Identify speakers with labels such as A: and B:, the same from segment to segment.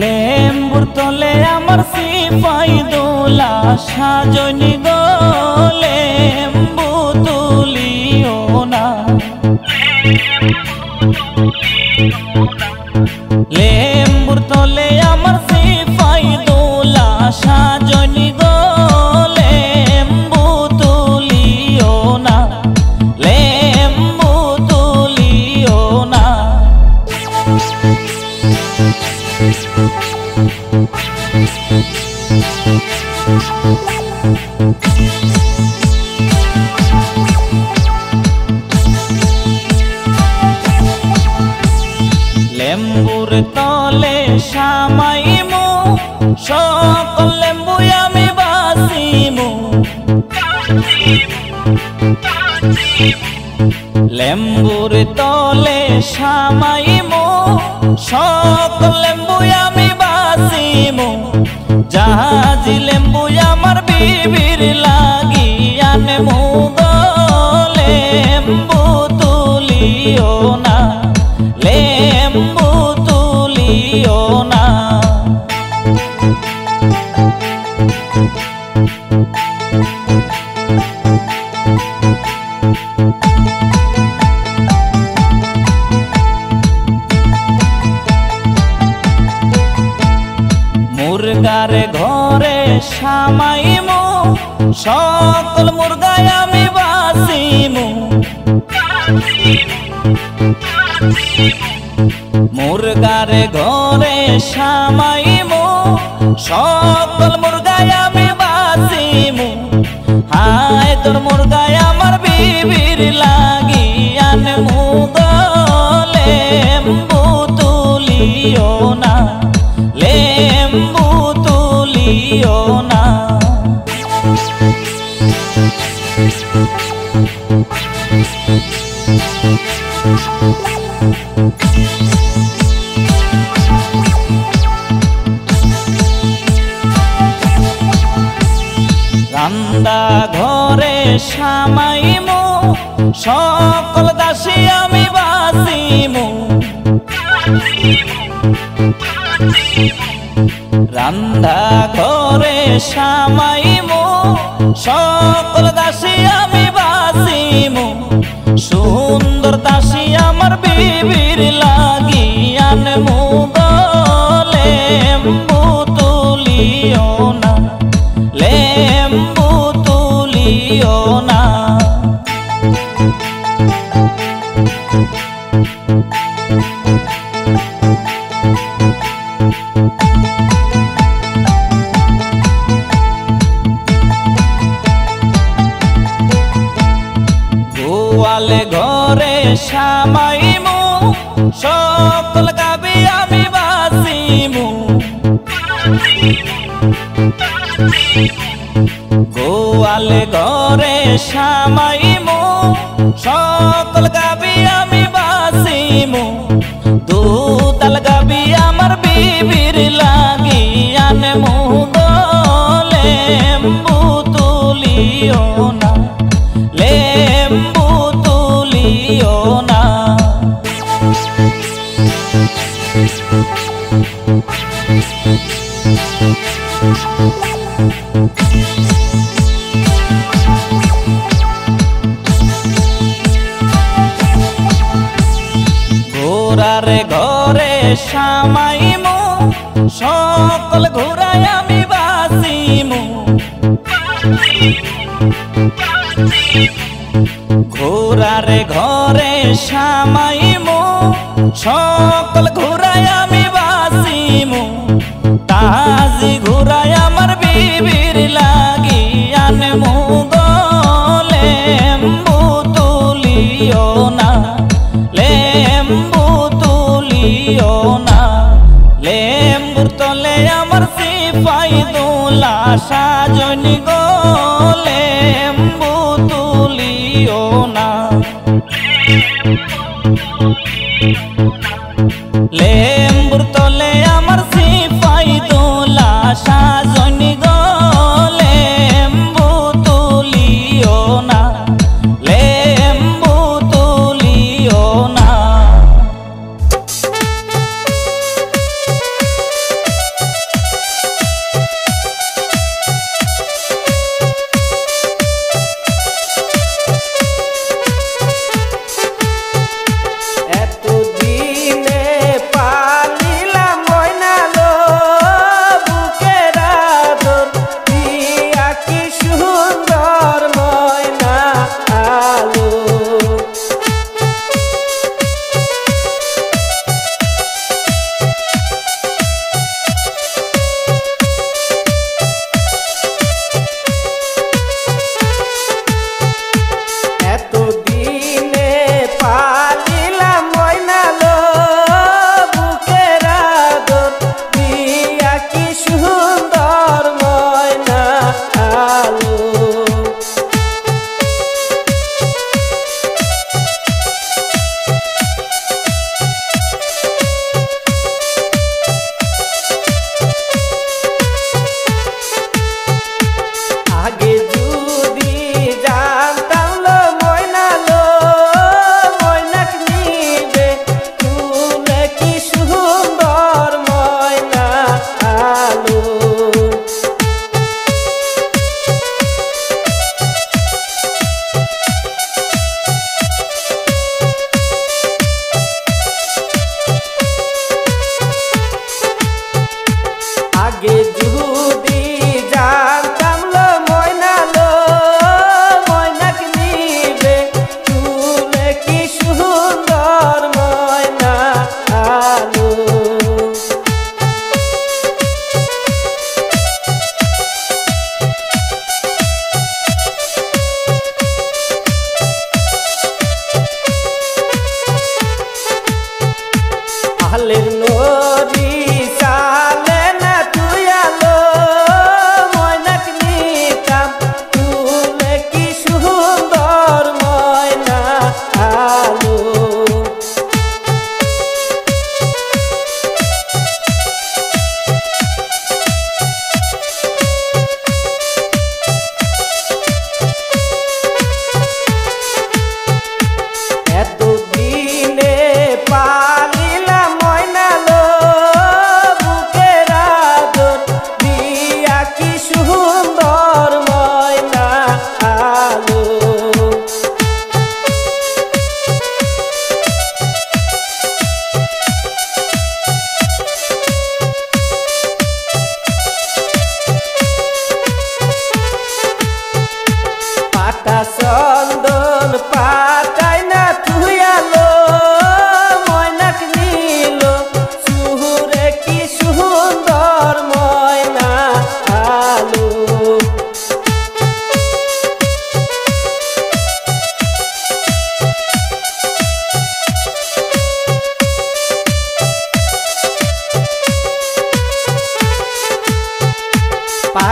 A: লেম্বুর তলে আমার সিপাই দোলা সাজনি গো লেম্বু তুলিও না। লেম্বুর তলে আমার সিপাই দোলা সাজনি গো লেম্বু তুলিও না, লেম্বু তুলিও না। লেম্বুর তলে সামাইমু সকল লেম্বু আমি বাসিমু। লেম্বুর তলে সামাইমু সকল লেম্বু আমি বাসিমু। জাহাজি লেম্বু আমার বিবির লাগি আনমু গো লেম্বু তুলিও না, লেম্বু তুলিও না। মুরগার ঘরে সামাইমু সকল মুরগায় আমি বাসিমু। মুরগার ঘরে সামাইমু সকল মুরগায় আমি বাসিমু। হায় তোর মুরগায় আমার বিবির লাগি আনমু গো লেম্বু তুলিও না, লেম্বু তুলিও না। রান্দা ঘরে সামাইমু সকল দাসী আমি বাসিমু। রান্দা ঘরে সামাইমু সকল দাসী আমি বাসিমু। সুন্দর দাসী আমার বিবির লাগি আনমু গো লেম্বু তুলিও না, লেম্বু তুলিও না। গোয়ালে ঘরে সামাইমু সকল গাবি আমি বাসিমু। গোয়ালে ঘরে সামাইমু সকল গাবি আমি বাসিমু। দুতাল গাবি আমার বিবির লাগি আনমু গো লেম্বু তুলিও না, লেম্বু তুলিও না। ঘোড়ার ঘরে সামাইমু সকল ঘোড়ায় আমি বাসিমু। ঘোড়ার ঘরে সামাইমু সকল ঘোড়ায় আমি বাসিমু। তাজি ঘোড়ায় আমার বিবির লাগি আনমু গো লেম্বু তুলিও না, লেম্বু তুলিও না। লেম্বুর তলে আমার সিপাই দোলা সাজনি গো লেম্বু তুলিও না। লেম্বুর তলে আমার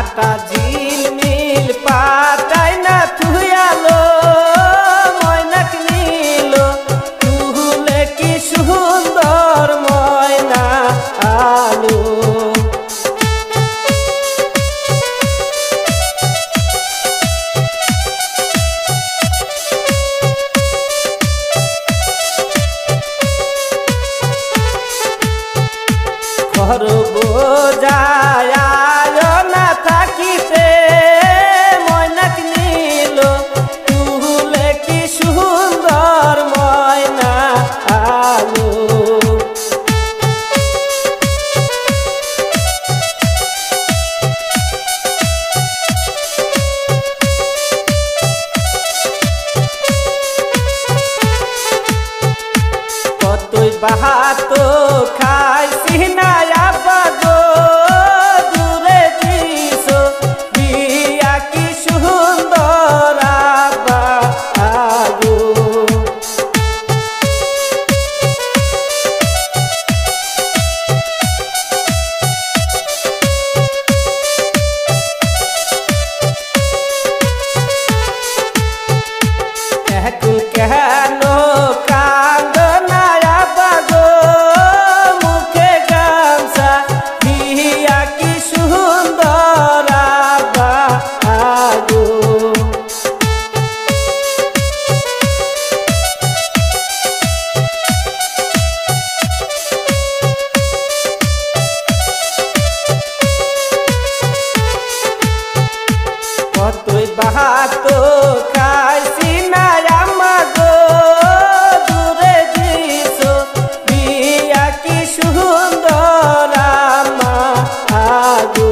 B: কাটা ঝিলমিল পাটাই না থুয়ালো ময়নাক নিল তুলে কি সুন্দর ময়না আলো ঘর বোঝায় না থাকিতে ময়নাক নিল তুলে কি সুন্দর ময়না আলো কতই বাহাত খাইছি না আবাগো দূরে দিস বিয়া কি সুন্দর আবা আগো এখন কেন কান্দ না আবাগো মুখে গামছা দিয়া কি সুন্দর আবা আগো কতই বাহাত খাইছি না আমাগো দূরে দিস বিয়া কি সুন্দর আমা আগো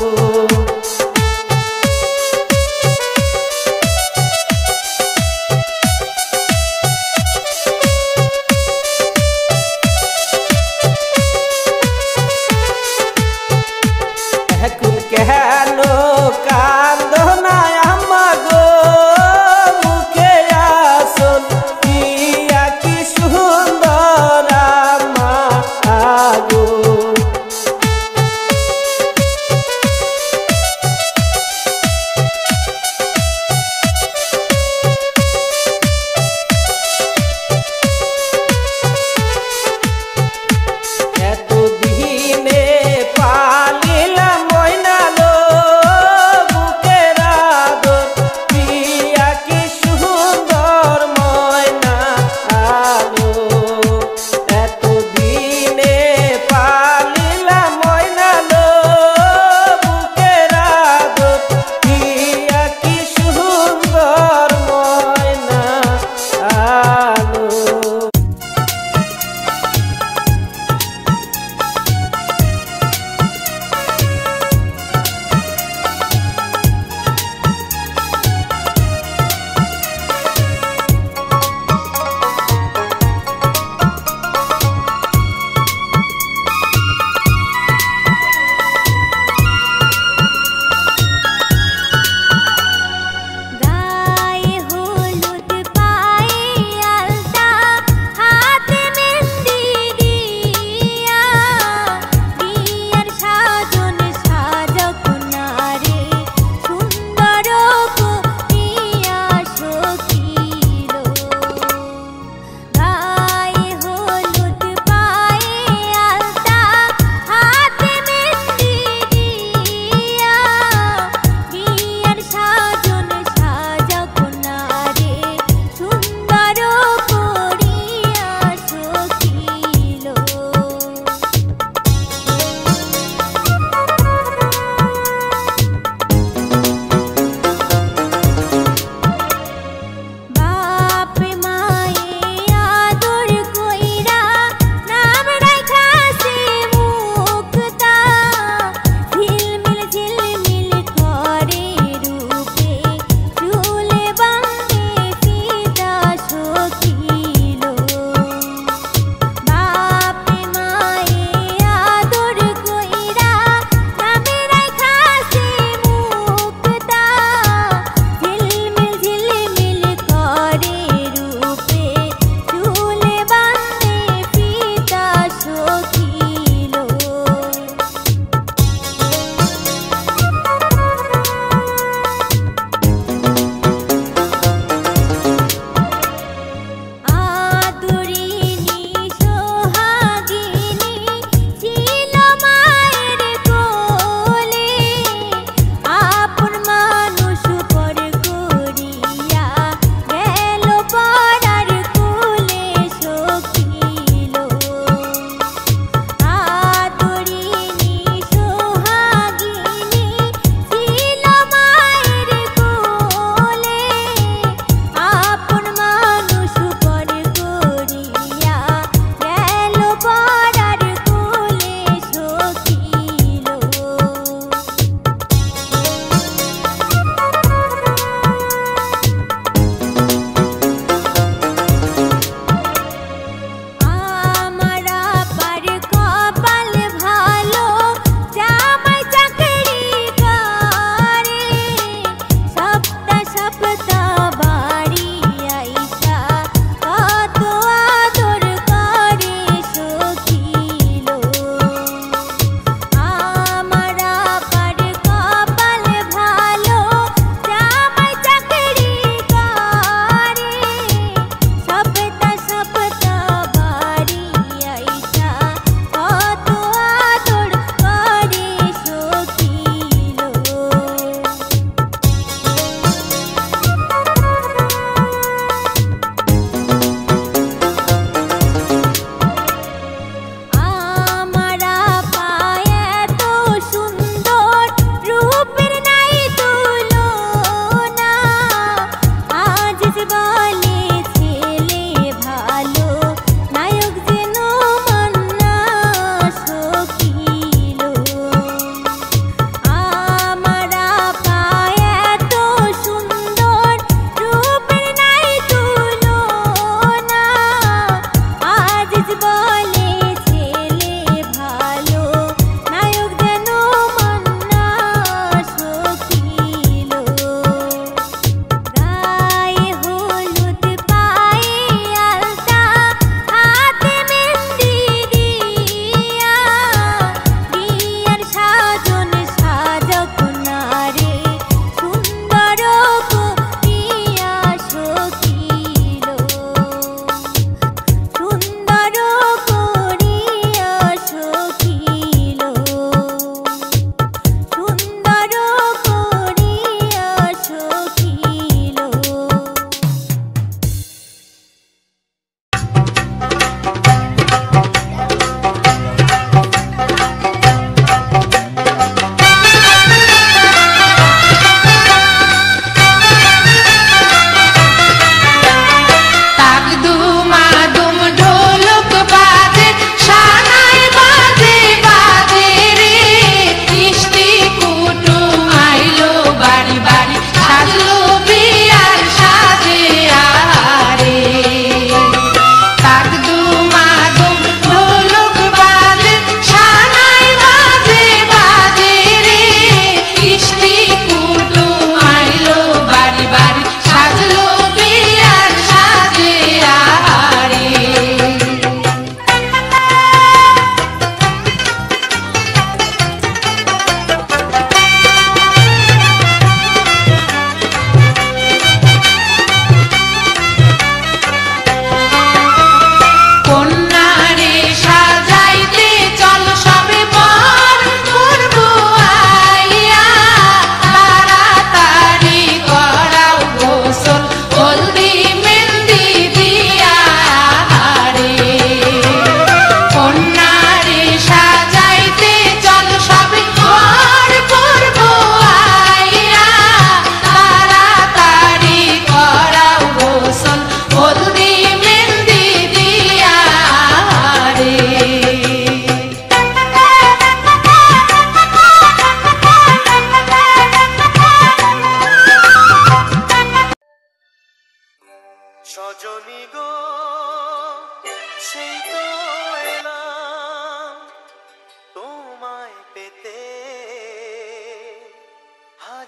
B: এখন কেন কান্দ না আমাগো মুখে আসল দিয়া কি সুন্দর আমা আগো এতদিনে পালিলাম ময়নালো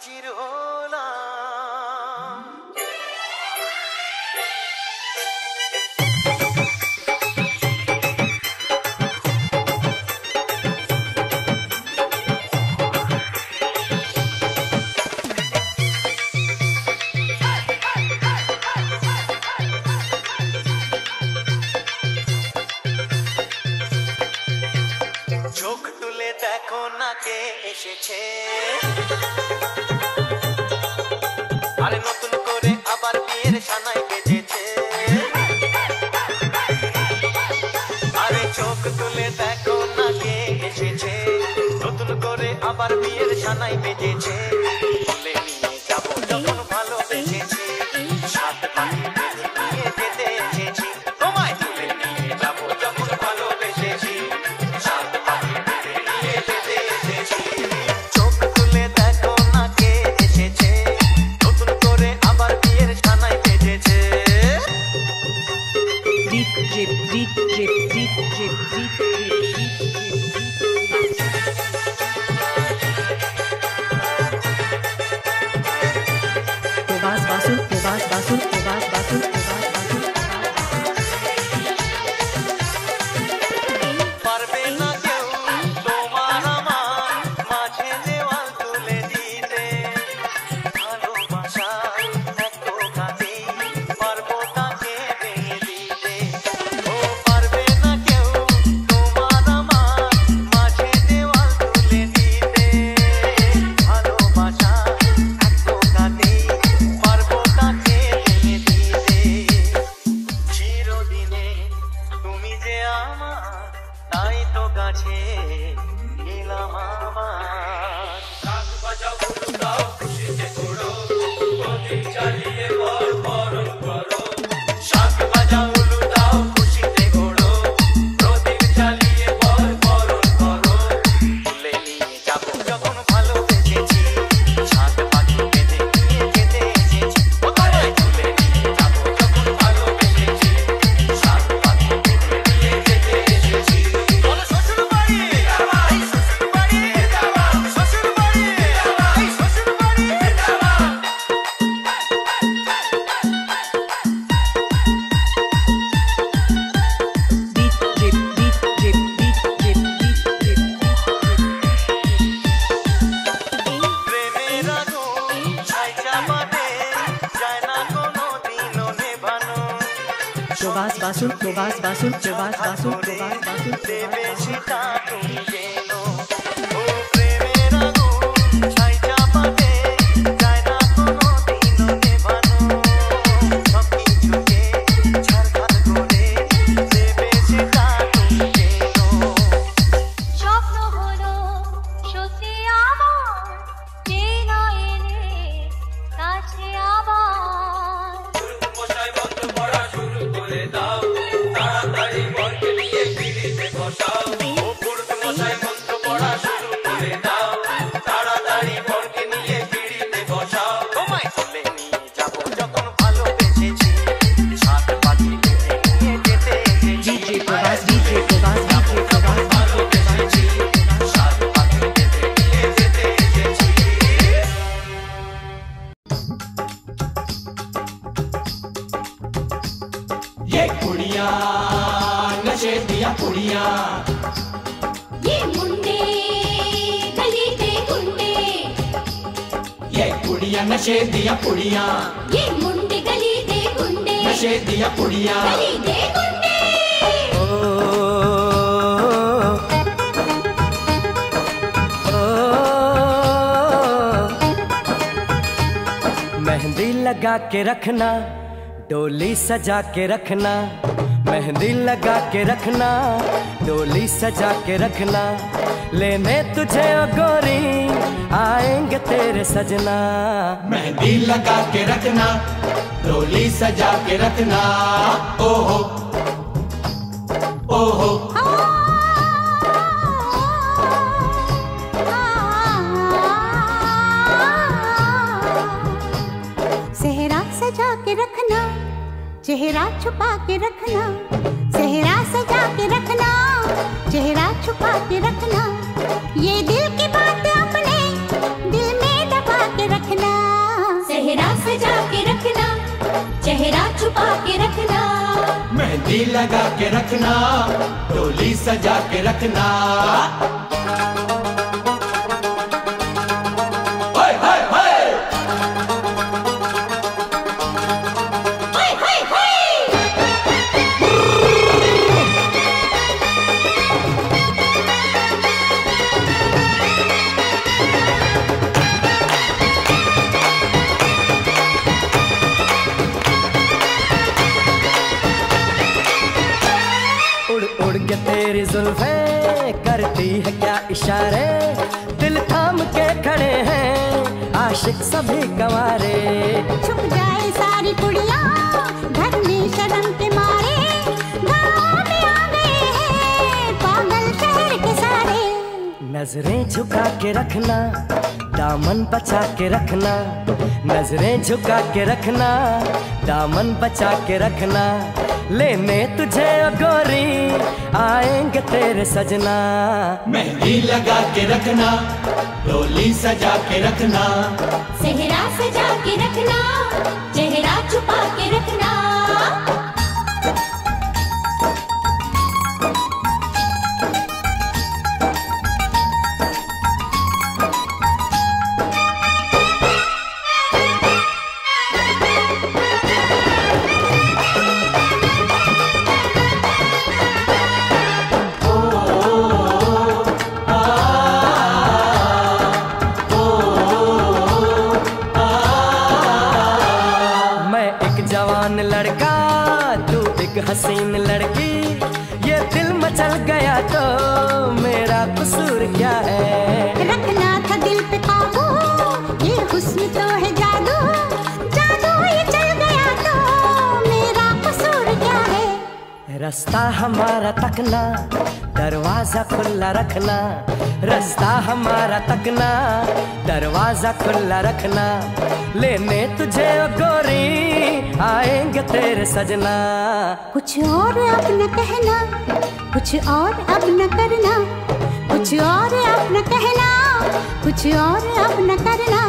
C: হাজির হলাম। চোখ তুলে দেখো না কে এসেছে, আরে নতুন করে আবার বিয়ের সানাই বেজেছে। আরে চোখ তুলে দেখো না কে এসেছে, নতুন করে আবার বিয়ের সানাই বেজেছে। তুলে নিয়ে যাবো যখন ভালোবেসেছি, সাত পাখি বেঁধে নিয়ে যেতে এসেছি। তোমায় তুলে নিয়ে যাবো যখন ভালোবেসেছি, সাত পাখি বেঁধে নিয়ে যেতে এসেছি। চোখ তুলে দেখো না কে এসেছে, নতুন করে আবার বিয়ের সানাই বেজেছে। পারবে না কেউ তোমার আমার মাঝে দেওয়াল তুলে দিতে, ভালোবাসা এত কাছে পারবো তাকে ভেঙে দিতে। ও পারবে না কেউ তোমার আমার মাঝে দেওয়াল তুলে দিতে, ভালোবাসা এত কাছে পারবো তাকে ভেঙে দিতে। চিরদিনে তুমি যে আমার, তাই তো কাছে এলাম আবার। শাক বাজাও ফুল দাও খুশিতে ঘোরো, প্রদীপ জ্বালিয়ে বরণ করো। শাক বাজাও ফুল দাও খুশিতে ঘোরো, প্রদীপ জ্বালিয়ে বরণ করো। তুলে নিয়ে যাবো যখন ভালোবেসেছি, সাত পাখি বেঁধে নিয়ে যেতে এসেছি। ও তোমায় তুলে নিয়ে যাবো যখন ভালোবেসেছি, সাত পাখি বেঁধে নিয়ে যেতে এসেছি। বলো শ্বশুর বাড়ি, এই শ্বশুর বাড়ি, শ্বশুর বাড়ি, এই শ্বশুর বাড়ি। প্রেমের আগুন ছাই চাপাতে যায় না কোনো দিনও নেভানো। দেবে সেটা তুমি জেনো। ও প্রেমের আগুন ছাই চাপাতে যায় না কোনো দিনও নেভানো। সবকিছুকে ছাড়খাড় করে দেবে সেটা তুমি জেনো।
D: স্বপ্ন হলো সত্যি আমার, যে না এলে কাছে আবার।
C: মশাই বন্ধ পড়া শুরু করে দাও, তাড়াতাড়ি বরকে নিয়ে পিড়িতে বসাও। ও পুরুষ মশাই বন্ধ পড়া শুরু করে দাও, তাড়াতাড়ি বরকে নিয়ে পিড়িতে বসাও। তোমায় তুলে নিয়ে যাবো যখন ভালোবেসেছি, সাত পাখি বেঁধে নিয়ে যেতে এসেছি। যখন ভালোবেসেছি, সাত পাখি বেঁধে নিয়ে যেতে এসেছি।
E: ये कुड़ियाँ नशे दिया कुड़ियाँ,
D: ये मुंडे गली दे गुंडे,
E: ये कुड़ियाँ नशे दिया कुड़ियाँ,
D: ये मुंडे गली दे गुंडे,
E: नशे दिया कुड़ियाँ।
D: गली दे गुंडे।
A: मेहंदी लगा के रखना, डोली सजा के रखना। मेहंदी लगा के रखना, डोली सजा के रखना। लेने तुझे ओ गोरी आएंगे तेरे सजना।
E: मेहंदी लगा के रखना, डोली सजा के रखना। ओहो ओहो
D: सेहरा सजा के रखना, चेहरा छुपा के रखना। सेहरा सजा के रखना, चेहरा छुपा के रखना। ये दिल की बात अपने दिल में दबा के रखना। छुपा के रखना,
E: मेहंदी लगा के रखना, डोली सजा के रखना।
A: उड़ के तेरी जुल्फें करती है क्या इशारे, दिल थाम के खड़े हैं आशिक सभी गंवारे।
D: छुप जाए सारी कुड़ियाँ घर में शर्म के मारे, गाँव में आ गए हैं पागल शहर के सारे।
A: नजरें झुका के रखना, दामन बचा के रखना, नजरें झुका के रखना, दामन बचा के रखना। लेने तुझे ओ गोरी आएंगे तेरे सजना,
E: मेहंदी लगा के रखना, डोली सजा के रखना।
D: सेहरा सजा के रखना, चेहरा छुपा के रखना।
A: लड़का तू एक हसीन लड़की, ये दिल मचल गया तो मेरा कसूर क्या है।
D: रखना था दिल पे काबू, ये हुस्न तो है जादू, जादू ये चल गया तो मेरा कसूर क्या है।
A: रास्ता हमारा तकना, दरवाजा खुला रखना, रास्ता हमारा तकना, दरवाजा खुला रखना। लेने तुझे ओ गोरी आएंगे तेरे सजना,
D: कुछ और अब न कहना, कुछ और अब न करना, कुछ और अब न कहना, कुछ और अब न करना।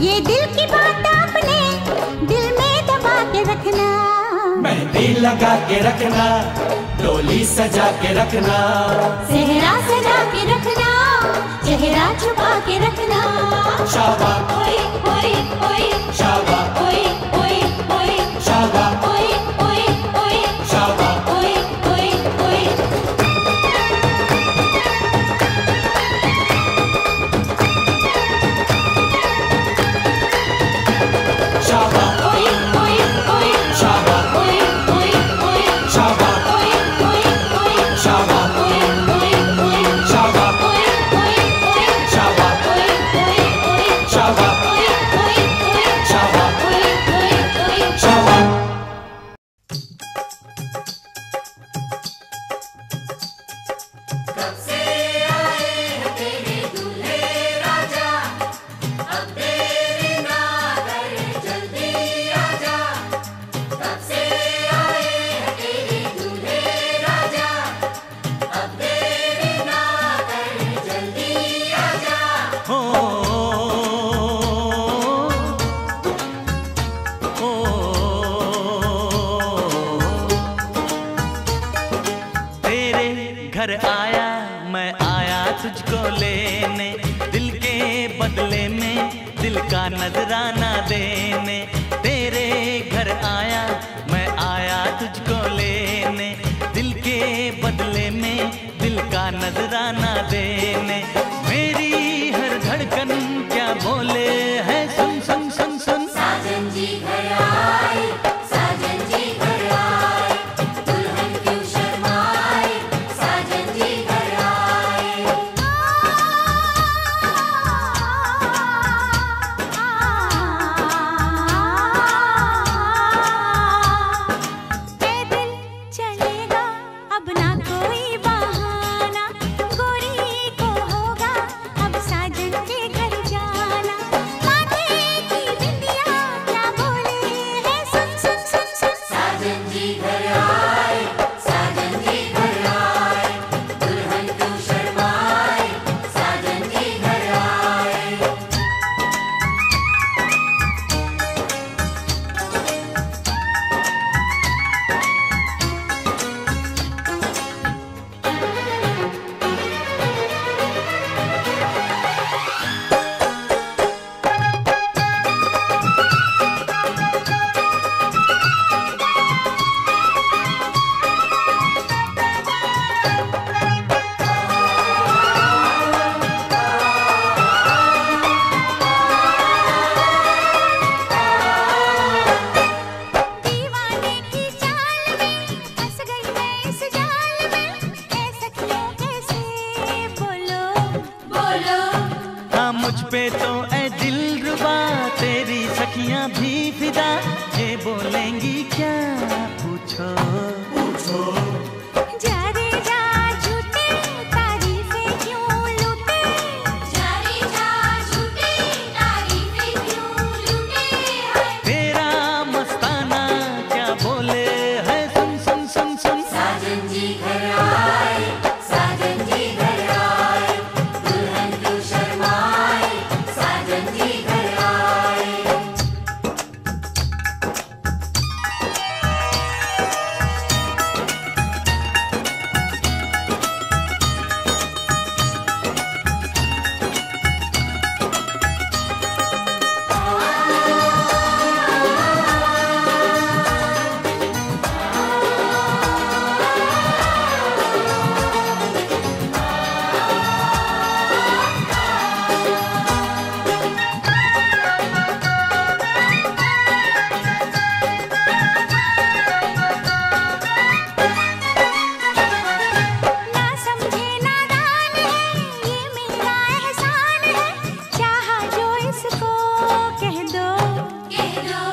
D: ये दिल की बात अपने दिल में दबा के रखना,
E: मेहंदी लगा के रखना, डोली सजा के रखना।
D: सेहरा सजा के रखना, चेहरा छुपा के रखना।
E: शाबा
D: ओए ओए ओए,
E: शाबा
D: ओए ओए ओए,
E: शाबा
D: ओए ओए ओए,
E: शाबा
D: ओए ओए ओए।
E: शाबा
D: ओए ओए ओए,
E: शाबा
D: ओए ओए ओए,
E: शाबा
D: ओए ओए ओए,
E: शाबा
D: ओए ओए ओए,
E: शाबा
D: ओए ओए ओए,
E: शाबा
D: ओए ओए ओए,
E: शाबा
D: ओए ओए ओए,
E: शाबा
D: ओए ओए ओए।
E: शाबा।
F: घर आया मैं आया तुझको लेने, दिल के बदले में दिल का नजराना देने। तेरे घर आया मैं आया तुझको लेने, दिल के बदले में दिल का नजराना देने। मेरी हर धड़कन क्या बोले है सुन सुन सुन सुन।
D: साजन जी घर आए, साजन जी घर आए, दुल्हन क्यों शर्माए, साजन जी घर आए।
F: मुझ पे तो ऐ दिलरुबा तेरी सखियां भी फिदा, ये बोलेंगी क्या पूछो पूछो।
D: जा रे जा झूठे तारीफें क्यों लूटे, जा रे जा झूठे तारीफें क्यों लूटे है।
F: तेरा मस्ताना क्या बोले है, सुन सुन सुन सुन।
G: साजन जी घर आए, साजन जी घर आए, दुल्हन क्यों शर्माए, साजन जी घर आए।
D: ना समझे नादान है, ये मेरा एहसान है, चाहा जो इसको कह दो, कह दो।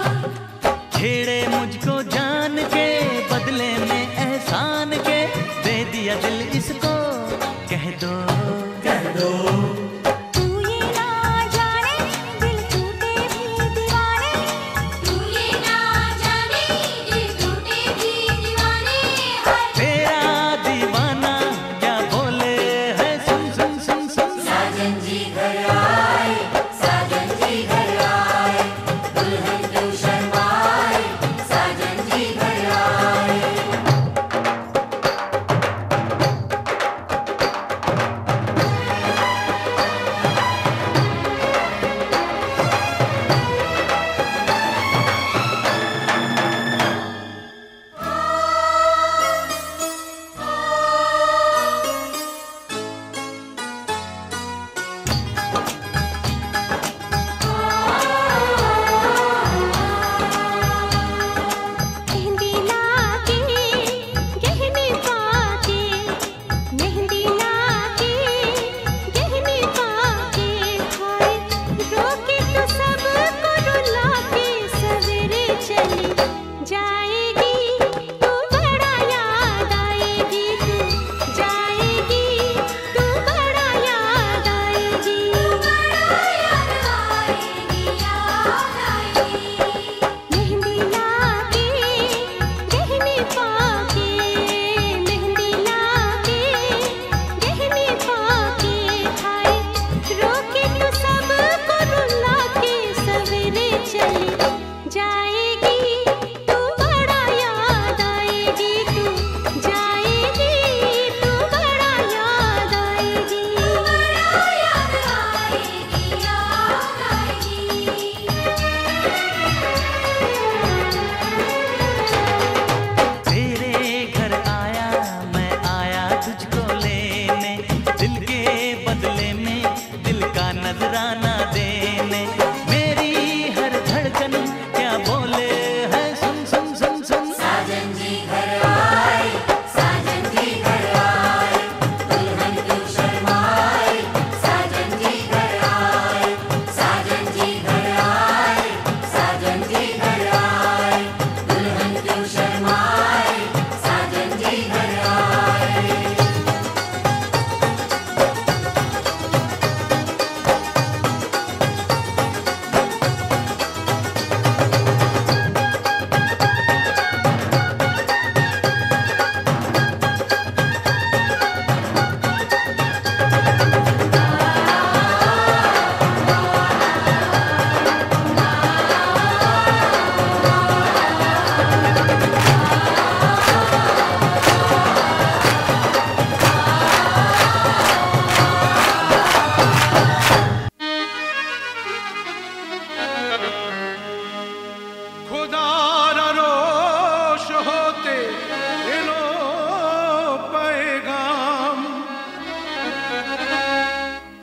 F: छेड़े मुझको जान के बदले में एहसान के, दे दिया दिल इसको कह दो कह दो।
D: तू ये ना जाने दिल टूटे भी दीवाने, तू ये ना जाने दिल टूटे भी दीवाने है।
F: तेरा दीवाना क्या बोले है, सुन सुन सुन सुन।
G: साजन जी घर आए, साजन जी घर आए, दुल्हन क्यों शर्माए, साजन जी घर आए।
D: मेहंदी लाके गहने पाके, मेहंदी लाके गहने पाके, हाय रोके तो सबको रुला के सवेरे चली जाएगी, तू बड़ा याद आएगी, तू जाएगी, तू बड़ा याद आएगी, बड़ा याद आएगी, याद आएगी। मेहंदी लाके गहने पाके, मेहंदी लाके गहने पाके, हाय रोके तो सबको रुला के सवेरे चली जाएगी, तू बड़ा याद आएगी, तू जाएगी, तू बड़ा याद आएगी, बड़ा याद आएगी, याद आएगी।
F: तेरे घर आया मैं आया तुझको लेने, दिल के बदले में दिल का नजराना देने। मेरी हर धड़कन क्या बोले है, सुन सुन सुन सुन।
G: साजन जी घर आए, साजन जी घर आए, दुल्हन क्यों शर्माए, साजन जी घर आए, साजन जी घर आए, साजन जी घर आए, दुल्हन क्यों शर्माए, साजन जी घर आए।
H: খোদার রোশ হতে এলো পেগাম,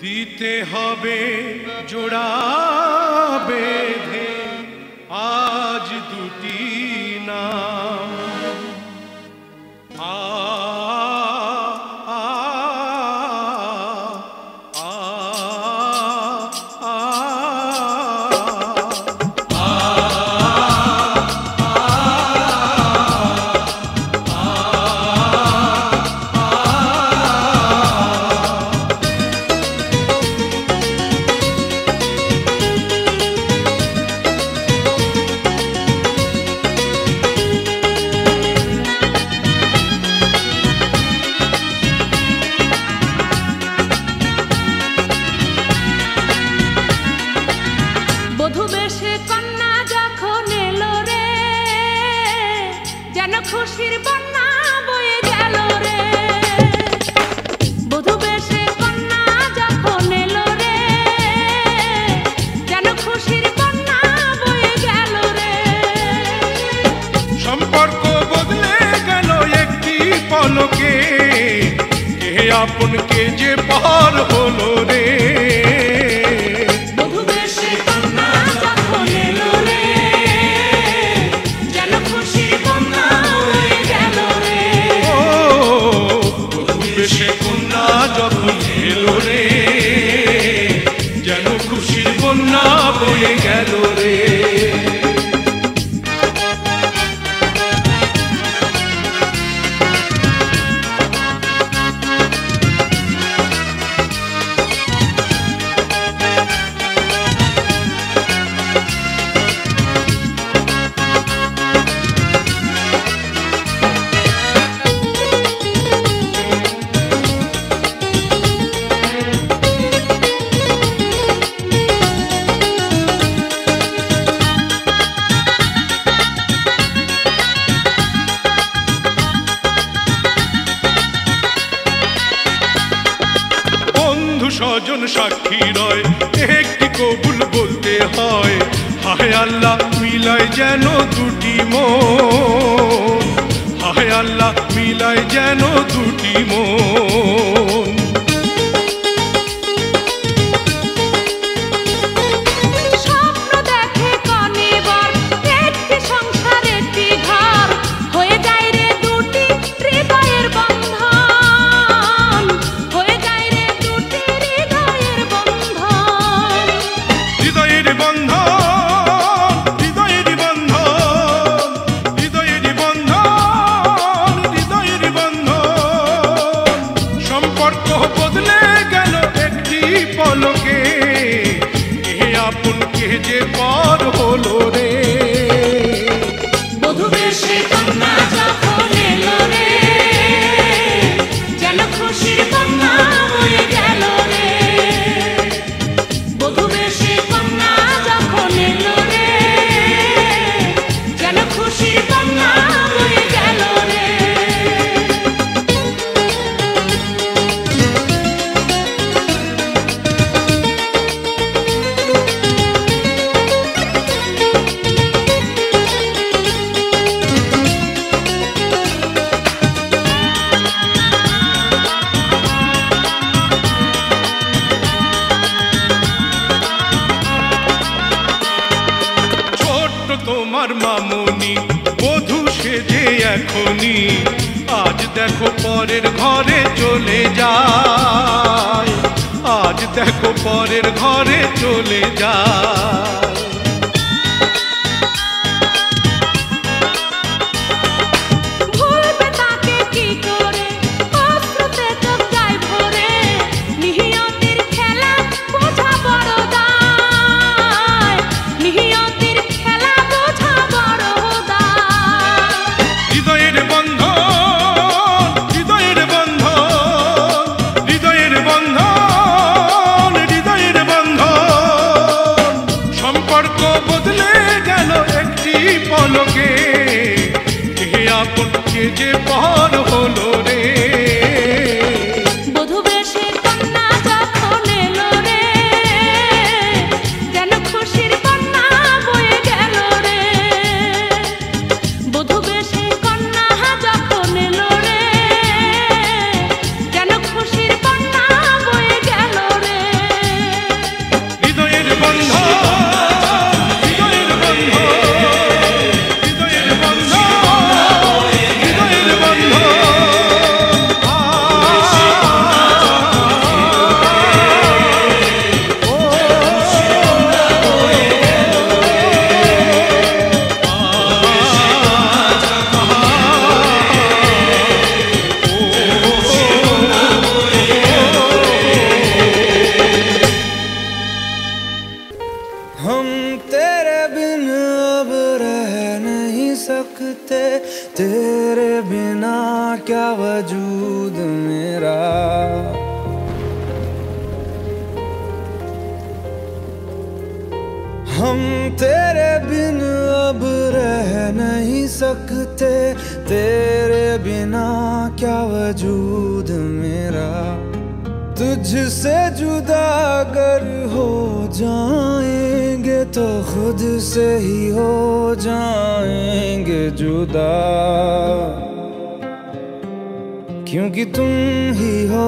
H: দিতে হবে জোড়া বেঁধে আজ দুটি নাম। আ আ আ আপন কে যে পার হলো রে
G: মধুবেশে কন্যা যখন এলো রে যেন খুশি কন্যা হয়ে গেল রে
H: ও মধুবেশে কন্যা যখন এলো রে যেন খুশির বন্যা বয়ে গেল রে স্বজন সাক্ষী রয় একটি কবুল বলতে হয় হায় আল্লাহ মিলায় যেন দুটি মন হায় আল্লাহ মিলায় যেন দুটি মন
G: স্বপ্ন দেখে কনিবার একটি সংসার একটি ঘর হয়ে যায় রে দুটি হৃদয়ের বন্ধন হয়ে যায় রে দুটি হৃদয়ের বন্ধন
H: হৃদয়ের বন্ধন হৃদয়ের বন্ধন হৃদয়ের বন্ধন হৃদয়ের বন্ধন সম্পর্ক বদলে গেল একটি পলকে এ আপন কে যে পার হলো রে
G: মধুবেশে কন্যা যখন এলো রে যেন খুশির কন্যা হয়ে গেল রে মধুবেশে কন্যা যখন এলো রে যেন খুশির কন্যা হয়ে গেল রে
H: ছোট্ট তোমার মামুনি বধূ সেজে এখনি আজ দেখো পরের ঘরে চলে যায় আজ দেখো পরের ঘরে চলে যায়
G: ভুলবে তাকে কি করে অশ্রুতে চোখ যায় ভরে নিহিয়তির খেলা বোঝা বড় দায় নিহিয়তির খেলা বোঝা বড় দায়
H: হৃদয়ের বন্ধন হৃদয়ের বন্ধন হৃদয়ের বন্ধন হৃদয়ের বন্ধন সম্পর্ক বদলে গেল একটি পলকে কে আপন কে যে পার হলো রে
G: মধুবেশে কন্যা যখন এলো রে যেন খুশির কন্যা বয়ে গেল রে মধুবেশে কন্যা যখন এলো রে যেন খুশির কন্যা বয়ে গেল রে
H: হৃদয়ের বন্ধন হৃদয়ের বন্ধন হৃদয়ের বন্ধন হৃদয়ের বন্ধন
A: हम तेरे बिन अब रह नहीं सकते तेरे बिना क्या वजूद मेरा हम तेरे बिन अब रह नहीं सकते तेरे बिना क्या वजूद मेरा तुझसे जुदा अगर हो जाएंगे तो खुद से ही हो जाएंगे जुदा
I: क्योंकि तुम ही हो,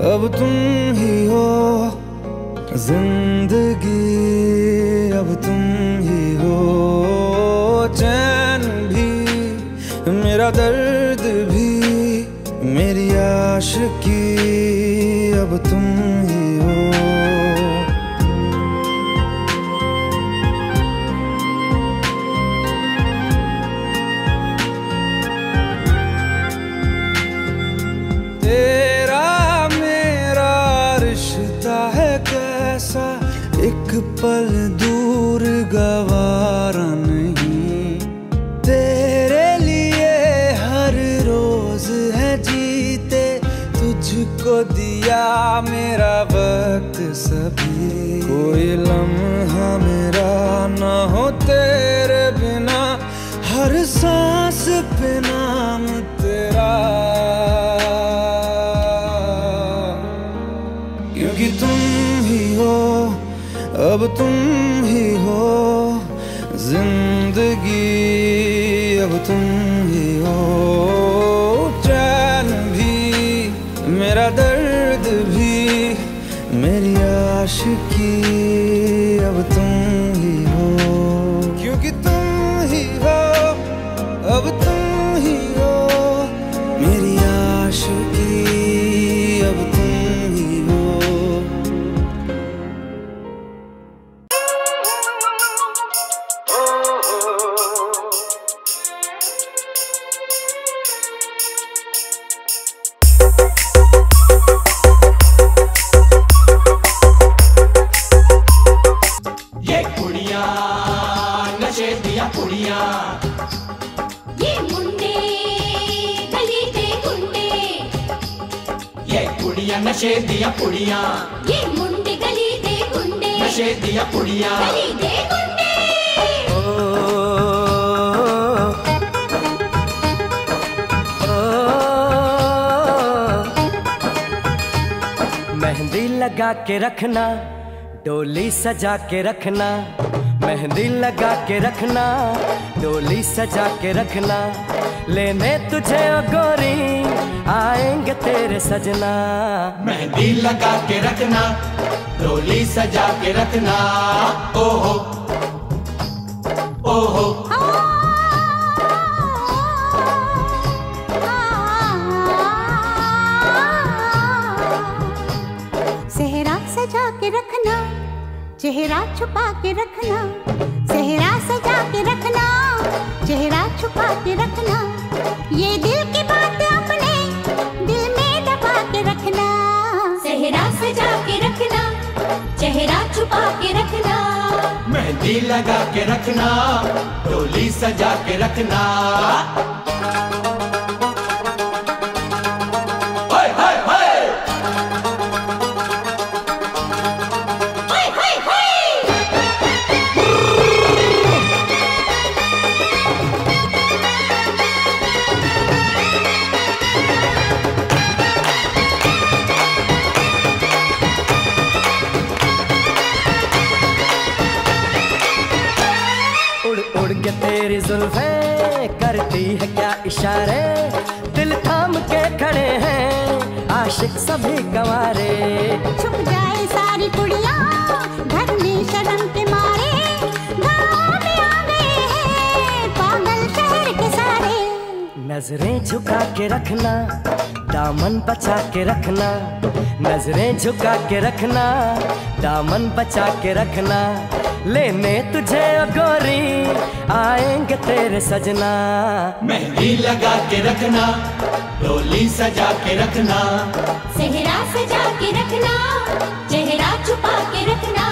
I: अब तुम ही हो जिंदगी, अब तुम ही हो चैन भी, मेरा दर्द भी, मेरी आशिकी, अब तुम ही हो। तेरा मेरा रिश्ता है कैसा, एक पल दूर गवारा नहीं, तेरे लिए हर रोज है जीते, तुझको दिया मेरा वक्त सभी, कोई लम्हा मेरा ना हो तेरे बिना, हर सांस पे नाम तेरा, क्योंकि तुम ही हो, अब तुम ही हो जिंदगी, अब तुम ही हो चैन भी, मेरा दर्द भी, मेरी आशिकी, अब तुम ही हो, क्योंकि तुम ही हो, अब तुम ही हो मेरी आशिकी, अब तुम ही हो।
E: ये कुड़ियाँ नशे दिया कुड़ियाँ,
G: ये मुंडे गली दे गुंडे,
E: ये कुड़ियाँ नशे दिया कुड़ियाँ,
G: ये मुंडे गली दे गुंडे,
E: नशे दिया कुड़ियाँ।
G: गली दे गुंडे।
A: मेहंदी लगा के रखना, डोली सजा के रखना, मेहंदी लगा के रखना, डोली सजा के रखना, लेने तुझे ओ गोरी आएंगे तेरे सजना।
E: मेहंदी लगा के रखना, डोली सजा के रखना, ओहो ओहो।
D: सेहरा सजा के रखना, चेहरा छुपा के रखना, सेहरा सजा के रखना, चेहरा छुपा के रखना, ये दिल की बात अपने दिल में दबा के रखना।
G: सेहरा सजा के रखना, चेहरा छुपा के रखना,
E: मेहंदी लगा के रखना, डोली सजा के रखना।
A: तेरी जुल्फें करती है क्या इशारे, दिल थाम के खड़े हैं आशिक सभी गंवारे।
D: छुप जाए सारी कुड़ियाँ घर में शर्म के मारे, गाँव में आ गए हैं पागल शहर के सारे।
A: नजरें झुका के रखना, दामन बचा के रखना, नजरें झुका के रखना, दामन बचा के रखना, लेने तुझे ओ गोरी आएंगे तेरे सजना।
E: मेहंदी लगा के रखना, डोली सजा के रखना,
G: सेहरा सजा के रखना, चेहरा छुपा के रखना।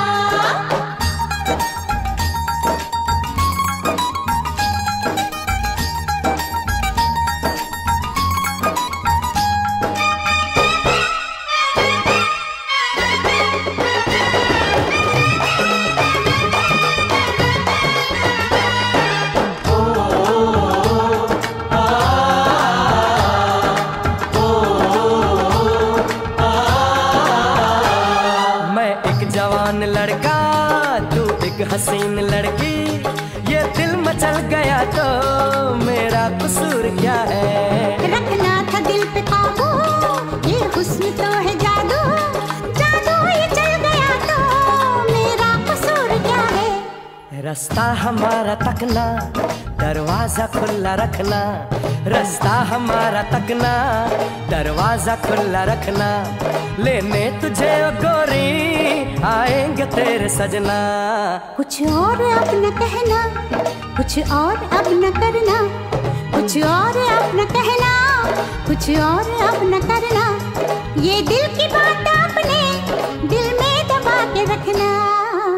A: जवान लड़का तू एक हसीन लड़की, ये दिल मचल गया तो मेरा कसूर क्या है।
D: रखना था दिल पे काबू, ये हुस्न तो है जादू, जादू ये चल गया तो मेरा कसूर क्या है।
A: रास्ता हमारा तकना, दरवाजा खुला रखना, रास्ता हमारा तकना, दरवाजा खुला रखना, लेने तुझे ओ गोरी आएंगे तेरे सजना।
D: कुछ और अब न कहना, कुछ और अब न करना, कुछ और अब न कहना, कुछ और अब न करना, ये दिल की बात अपने दिल में दबा के रखना।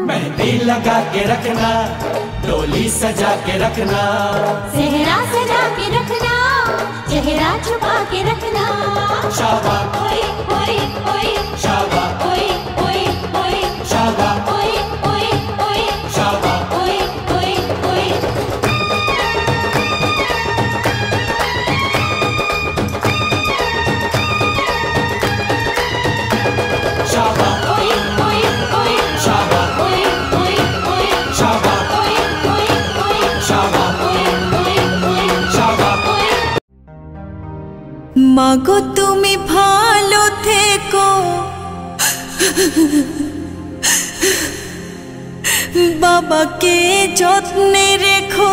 E: मेहंदी लगा के रखना, डोली सजा के रखना,
D: सेहरा सजा के रखना, चेहरा छुपा के रखना।
E: शाबा
D: ओए ओए ओए
E: शाबा
D: ओए ओए ओए
E: शाबा
D: ओए ओए ओए
E: शाबा
D: ओए ओए ओए।
E: शाबा
D: ओए ओए ओए
E: शाबा
D: ओए ओए ओए
E: शाबा
D: ओए ओए ओए
E: शाबा
D: ओए ओए ओए
E: शाबा
J: মাগো তুমি ভালো থেকো, বাবাকে যত্নে রেখো।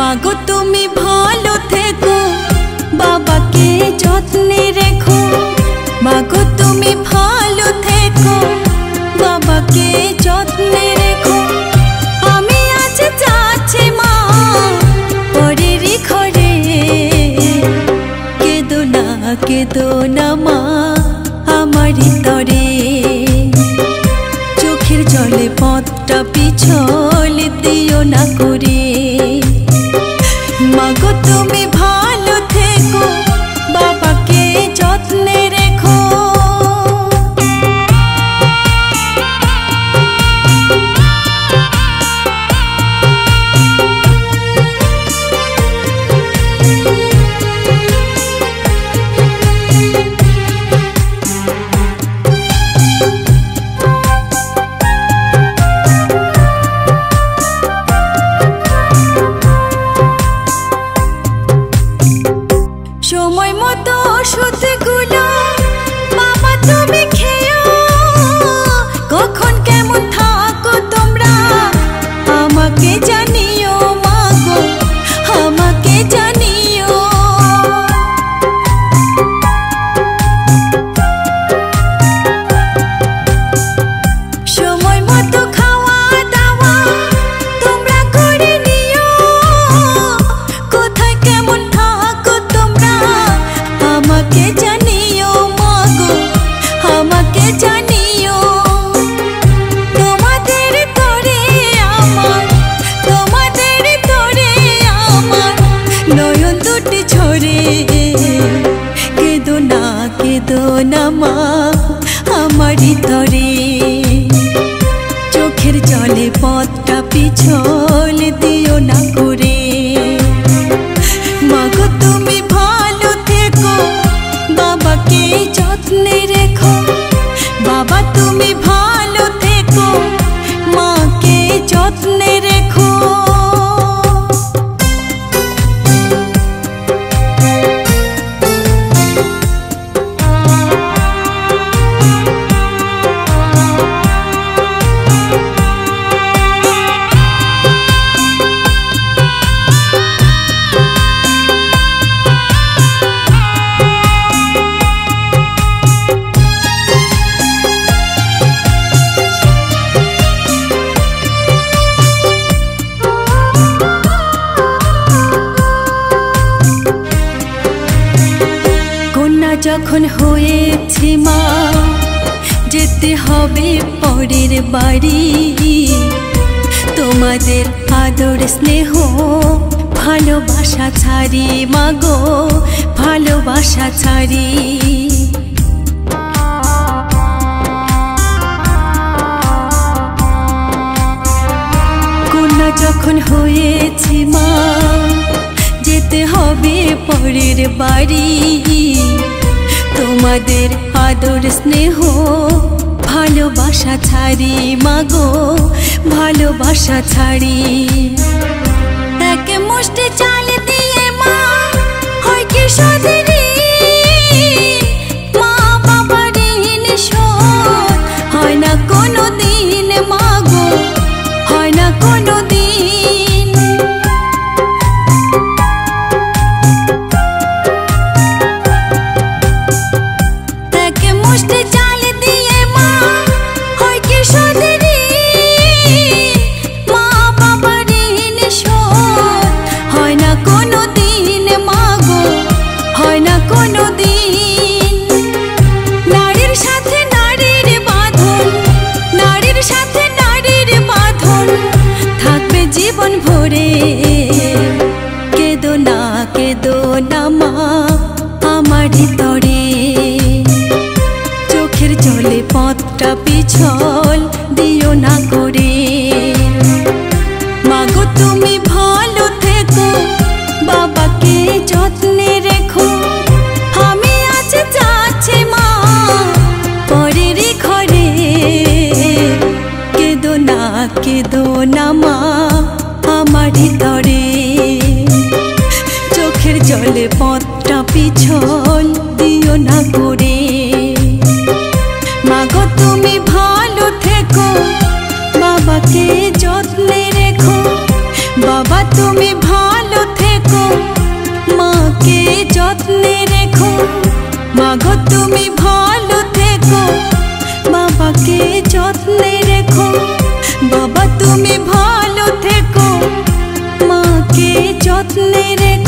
J: মাগো তুমি ভালো থেকো, বাবাকে যত্নে রেখো। মাগো তুমি ভালো থেকো, বাবাকে যত্নে রেখো। আমি আজ যাচ্ছি মা পরেরই ঘরে, কেঁদো না মা আমারই তরে। চোখের জলে পথটা পিছল দিও না করে। মাগো তুমি ভালো থেকো, বাবাকে যত্নে রেখো। সময় মতো ওষুধগুলো বাবা তুমি খেও। কখন কেমন থাকো তোমরা আমাকে জানিও মাগো, আমাকে জানিও। সময় মতো খাওয়া দাওয়া তোমরা করে নিও। কোথায় কেমন থাকো তোমরা আমাকে জানিও মাগো, আমাকে জানিও। তোমাদের তরে আমার, তোমাদের তরে আমার নয়ন দুটি ঝরে। কেঁদো না মা আমারই তরে। চোখের জলে পথটা পিছল দিও না করে। মাগো তুমি ভালো থেকো, বাবাকে যত্নে রেখো। বাবা তুমি ভালো থেকো, মাকে যত্নে রেখো। যখন হয়েছি মা যেতে হবে পরের বাড়ি তোমাদের আদর স্নেহ ভালোবাসা ছাড়ি মাগো ভালোবাসা ছাড়ি কন্যা যখন হয়েছি মা যেতে হবে পরের বাড়ি তোমাদের আদর স্নেহ ভালোবাসা ছাড়ি মাগো ভালোবাসা ছাড়ি এক মুষ্টি চাল দিয়ে মা হয় কি সদরি মা বাবার ঋণ শোধ হয় না কোনো দিন মাগো হয় না কোনো দিন এক মুষ্টি চাল দিয়ে মা হয় কি সদরি মা বাবার ঋণ শোধ হয় না কোনো দিন মাগো হয় না কোনো দিন নারীর সাথে নারীর বাঁধন নারীর সাথে নারীর বাঁধন থাকবে জীবন ভরে কেঁদো না মা আমার ভিতরে চোখের জলে পথটা পিছল দিও না করে মাগো তুমি ভালো থেকো বাবাকে যত্নে রেখো আমি আজ যাচ্ছি মা পরের ঘরে কেঁদো না মা আমার ভিতরে চোখের জলে পথটা পিছল দিও না করে মাগো তুমি ভালো থেকো বাবাকে যত্নে রেখো বাবা তুমি ভালো থেকো মাকে যত্নে রেখো মাগো তুমি ভালো থেকো বাবাকে যত্নে রেখো বাবা তুমি ভালো থেকো মাকে যত্নে রেখো